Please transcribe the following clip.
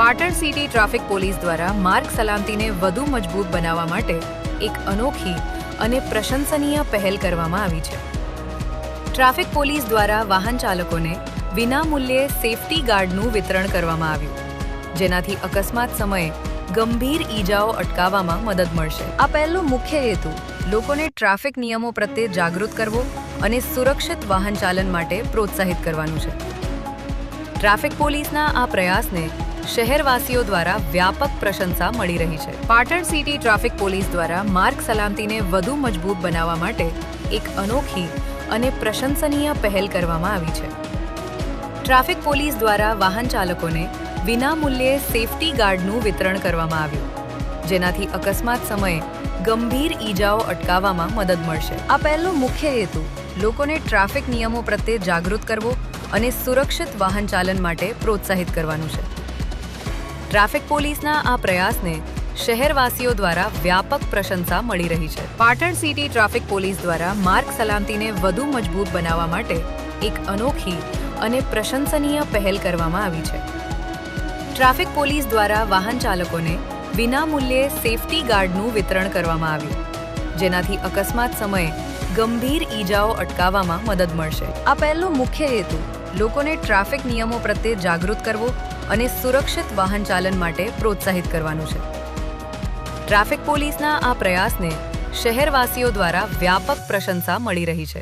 Patan city traffic police દ્વારા માર્ગ સલામતીને વધુ મજબૂત બનાવવા માટે એક અનોખી અને પ્રશંસનીય પહેલ કરવામાં આવી છે। ટ્રાફિક પોલીસ દ્વારા વાહન ચાલકોને વિનામૂલ્યે સેફટી ગાર્ડનું વિતરણ કરવામાં આવ્યું, જેનાથી અકસ્માત સમયે ગંભીર ઈજાઓ અટકાવવામાં મદદ મળશે। આ પહેલનો મુખ્ય હેતુ લોકોને ટ્રાફિક નિયમો પ્રત્યે જાગૃત કરવો અને સુરક્ષિત વાહન ચાલન માટે પ્રોત્સાહિત કરવાનું છે। ટ્રાફિક પોલીસના આ પ્રયાસને શહેરવાસીઓ દ્વારા વ્યાપક પ્રશંસા મળી રહી છે। પાટણ સિટી ટ્રાફિક પોલીસ દ્વારા માર્ગ સલામતીને વધુ મજબૂત બનાવવા માટે એક અનોખી અને પ્રશંસનીય પહેલ કરવામાં આવી છે। ટ્રાફિક પોલીસ દ્વારા વાહન ચાલકોને વિનામૂલ્યે સેફટી ગાર્ડનું વિતરણ કરવામાં આવ્યું, જેનાથી અકસ્માત સમયે ગંભીર ઈજાઓ અટકાવવામાં મદદ મળશે। આ પહેલનો મુખ્ય હેતુ લોકોને ટ્રાફિક નિયમો પ્રત્યે જાગૃત કરવો અને સુરક્ષિત વાહન ચાલન માટે પ્રોત્સાહિત કરવાનું છે। ટ્રાફિક પોલીસના આ પ્રયાસને શહેરવાસીઓ દ્વારા વ્યાપક પ્રશંસા મળી રહી છે। પાટણ સિટી ટ્રાફિક પોલીસ દ્વારા માર્ગ સલામતીને વધુ મજબૂત બનાવવા માટે એક અનોખી અને પ્રશંસનીય પહેલ કરવામાં આવી છે। ટ્રાફિક પોલીસ દ્વારા વાહન ચાલકોને વિનામૂલ્યે સેફટી ગાર્ડનું વિતરણ કરવામાં આવ્યું, જેનાથી અકસ્માત સમયે ગંભીર ઈજાઓ અટકાવવામાં મદદ મળશે। આ પહેલનો મુખ્ય હેતુ લોકોને ટ્રાફિક નિયમો પ્રત્યે જાગૃત કરવો અને સુરક્ષિત વાહન ચાલન માટે પ્રોત્સાહિત કરવાનું છે। ટ્રાફિક પોલીસના આ પ્રયાસને શહેરવાસીઓ દ્વારા વ્યાપક પ્રશંસા મળી રહી છે।